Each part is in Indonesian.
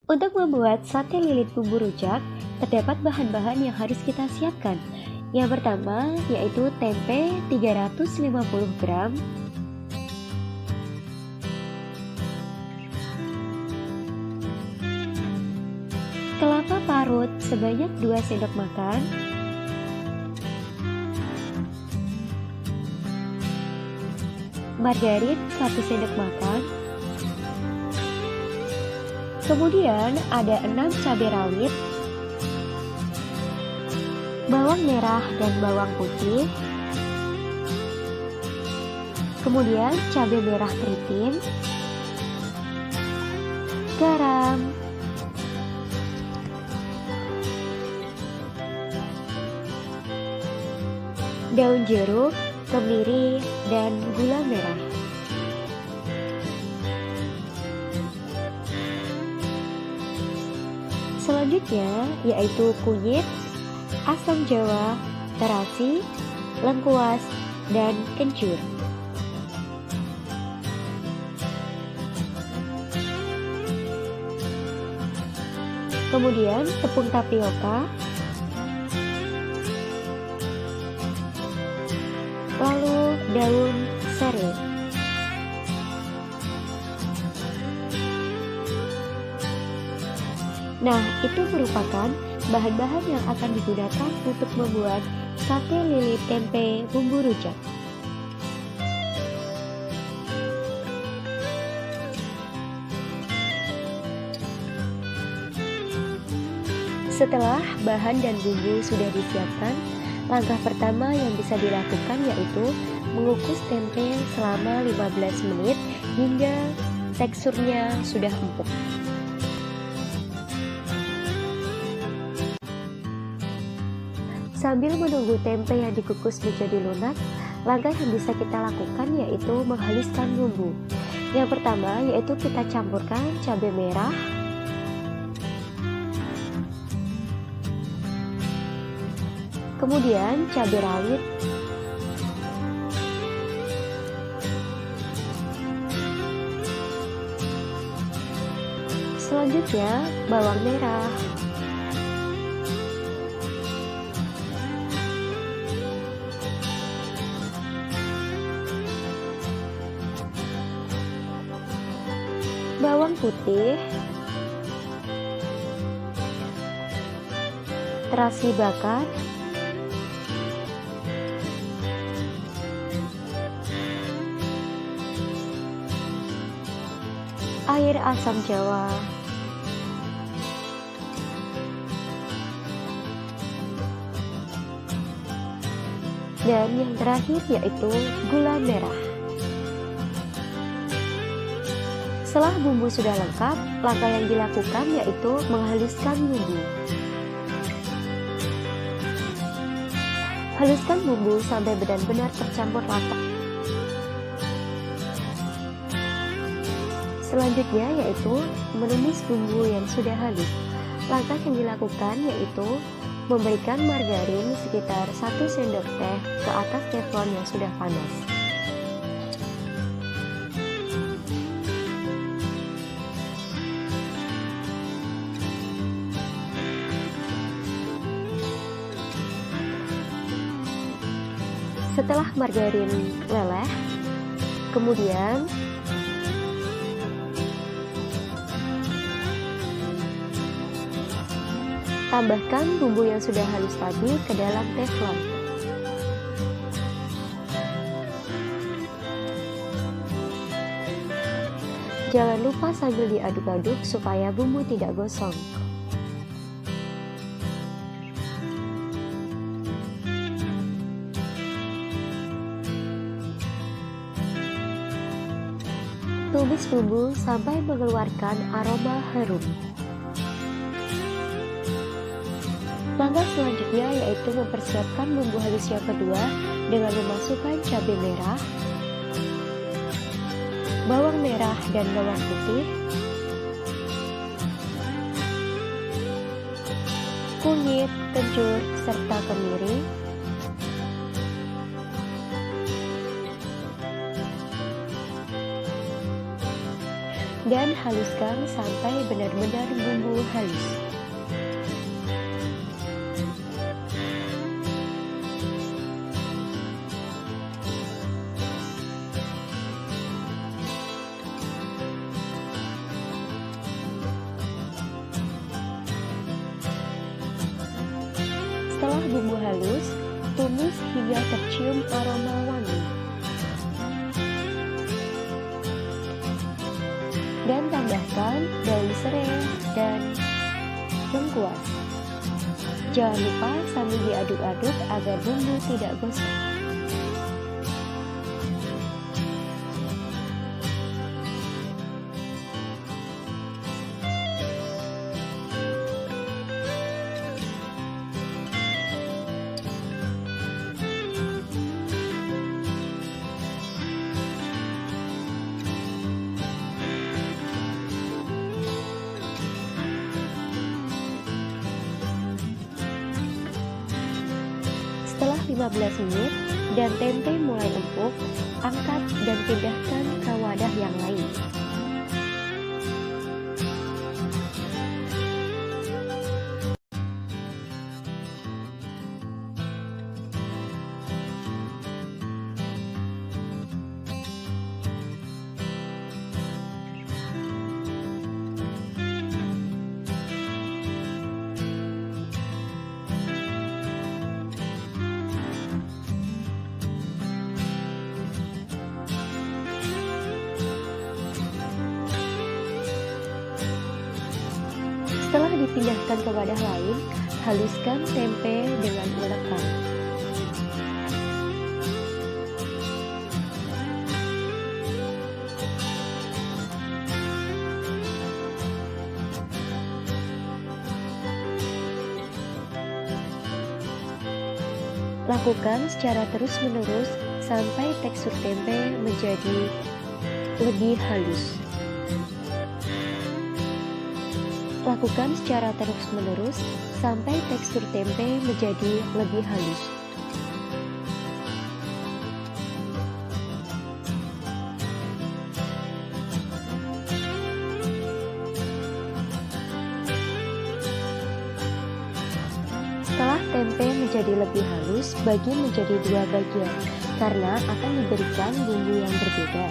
Untuk membuat sate lilit bumbu rujak, terdapat bahan-bahan yang harus kita siapkan. Yang pertama yaitu tempe 350 gram, kelapa parut sebanyak 2 sendok makan, margarin 1 sendok makan, kemudian ada 6 cabai rawit, bawang merah dan bawang putih, kemudian cabai merah keriting, garam, daun jeruk, kemiri, dan gula merah. Selanjutnya yaitu kunyit, asam jawa, terasi, lengkuas, dan kencur. Kemudian tepung tapioka, lalu daun serai. Nah, itu merupakan bahan-bahan yang akan digunakan untuk membuat sate lilit tempe bumbu rujak. Setelah bahan dan bumbu sudah disiapkan, langkah pertama yang bisa dilakukan yaitu mengukus tempe selama 15 menit hingga teksturnya sudah empuk. Sambil menunggu tempe yang dikukus menjadi lunak, langkah yang bisa kita lakukan yaitu menghaluskan bumbu. Yang pertama yaitu kita campurkan cabai merah, kemudian cabai rawit, selanjutnya bawang merah, bawang putih, terasi bakar, air asam jawa, dan yang terakhir yaitu gula merah. Setelah bumbu sudah lengkap, langkah yang dilakukan yaitu menghaluskan bumbu. Haluskan bumbu sampai benar-benar tercampur rata. Selanjutnya yaitu menumis bumbu yang sudah halus. Langkah yang dilakukan yaitu memberikan margarin sekitar 1 sendok teh ke atas teflon yang sudah panas. Setelah margarin meleleh, kemudian tambahkan bumbu yang sudah halus tadi ke dalam teflon. Jangan lupa sambil diaduk-aduk supaya bumbu tidak gosong. Tumis bumbu sampai mengeluarkan aroma harum. Langkah selanjutnya yaitu mempersiapkan bumbu halus yang kedua dengan memasukkan cabai merah, bawang merah dan bawang putih, kunyit, kencur, serta kemiri. dan haluskan sampai benar-benar bumbu halus. Setelah bumbu halus, tumis hingga tercium aroma wangi. Dan tambahkan daun serai dan lengkuas. Jangan lupa sambil diaduk-aduk agar bumbu tidak gosong. Setelah 15 menit dan tempe mulai empuk, angkat dan pindahkan ke wadah yang lain. Setelah dipindahkan ke wadah lain, haluskan tempe dengan ulekan. Lakukan secara terus-menerus sampai tekstur tempe menjadi lebih halus. Lakukan secara terus-menerus sampai tekstur tempe menjadi lebih halus. Setelah tempe menjadi lebih halus, bagi menjadi dua bagian karena akan diberikan bumbu yang berbeda.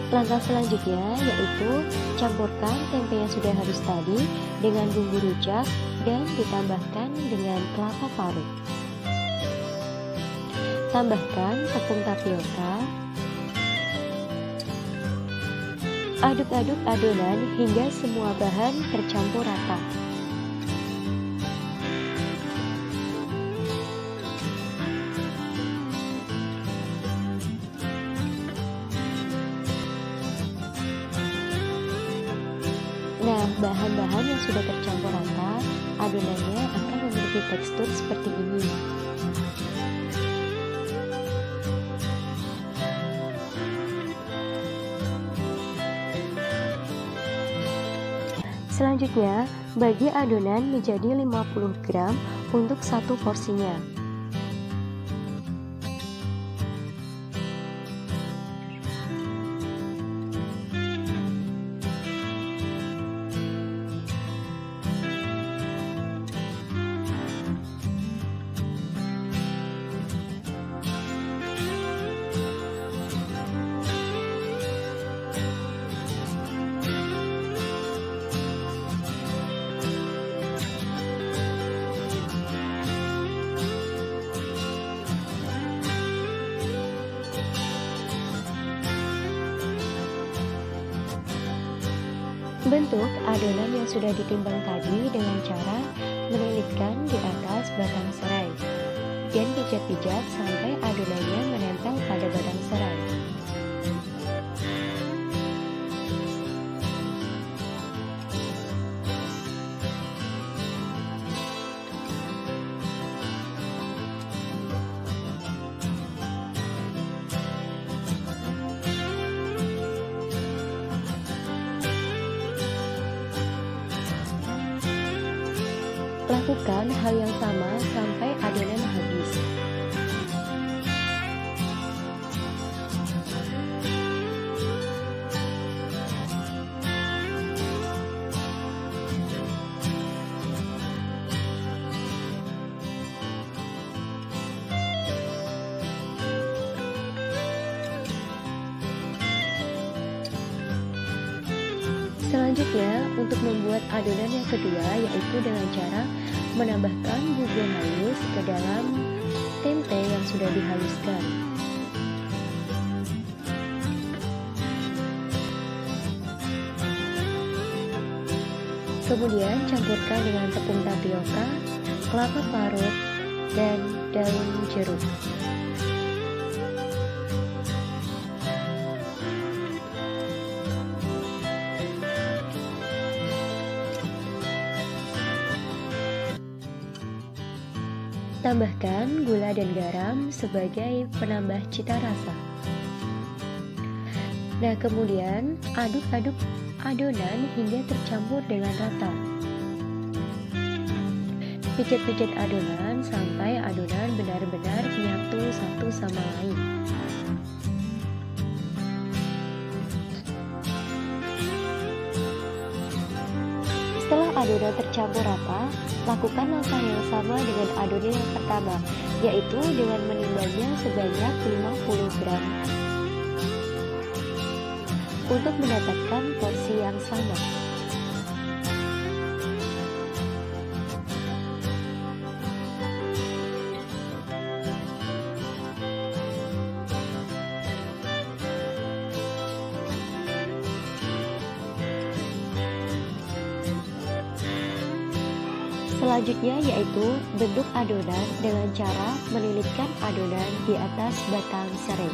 Langkah selanjutnya yaitu campurkan tempe yang sudah halus tadi dengan bumbu rujak dan ditambahkan dengan kelapa parut. Tambahkan tepung tapioka. Aduk-aduk adonan hingga semua bahan tercampur rata. Nah, bahan-bahan yang sudah tercampur rata, adonannya akan memiliki tekstur seperti ini. Selanjutnya, bagi adonan menjadi 50 gram untuk satu porsinya. Bentuk adonan yang sudah ditimbang tadi dengan cara melilitkan di atas batang serai dan pijat-pijat sampai adonannya menempel pada batang serai. Lakukan hal yang sama sampai adonan habis. Selanjutnya, untuk membuat adonan yang kedua yaitu dengan cara menambahkan bubur halus ke dalam tempe yang sudah dihaluskan. Kemudian campurkan dengan tepung tapioka, kelapa parut, dan daun jeruk. Tambahkan gula dan garam sebagai penambah cita rasa. Nah, kemudian aduk-aduk adonan hingga tercampur dengan rata. Pijat-pijat adonan sampai adonan benar-benar menyatu satu sama lain. Setelah adonan tercampur rata, lakukan langkah yang sama dengan adonan yang pertama, yaitu dengan menimbangnya sebanyak 50 gram untuk mendapatkan porsi yang sama. Selanjutnya yaitu bentuk adonan dengan cara melilitkan adonan di atas batang serai.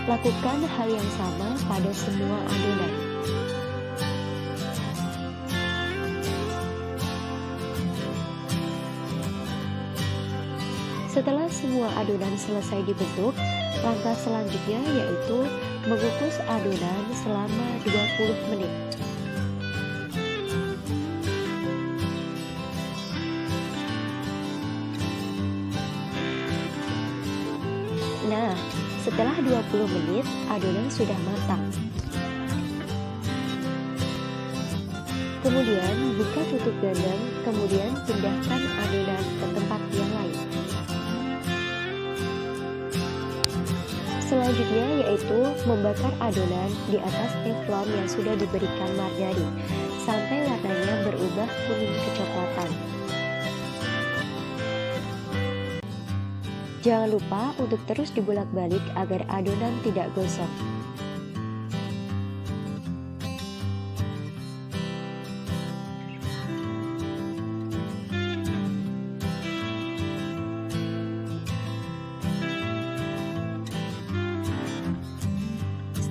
Lakukan hal yang sama pada semua adonan. Setelah semua adonan selesai dibentuk, langkah selanjutnya yaitu mengukus adonan selama 20 menit. Nah, setelah 20 menit, adonan sudah matang. Kemudian buka tutup gandang, kemudian pindahkan adonan ke tempat yang lain. Selanjutnya yaitu membakar adonan di atas teflon yang sudah diberikan margarin sampai warnanya berubah kuning kecoklatan. Jangan lupa untuk terus dibolak-balik agar adonan tidak gosong.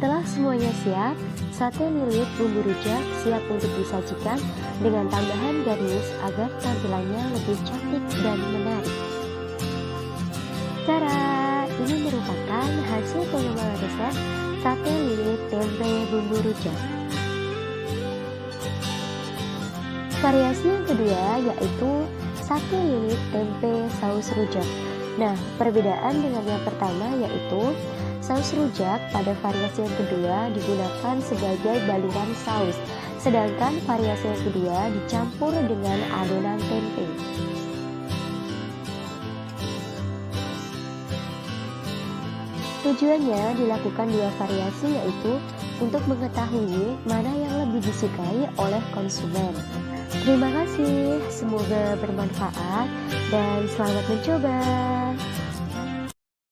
Setelah semuanya siap, sate lilit bumbu rujak siap untuk disajikan dengan tambahan garnish agar tampilannya lebih cantik dan menarik. Tara, ini merupakan hasil pengembangan resep sate lilit tempe bumbu rujak. Variasi yang kedua yaitu sate lilit tempe saus rujak. Nah, perbedaan dengan yang pertama yaitu saus rujak pada variasi yang kedua digunakan sebagai baluran saus, sedangkan variasi yang kedua dicampur dengan adonan tempe. Tujuannya dilakukan dua variasi yaitu untuk mengetahui mana yang lebih disukai oleh konsumen. Terima kasih, semoga bermanfaat dan selamat mencoba.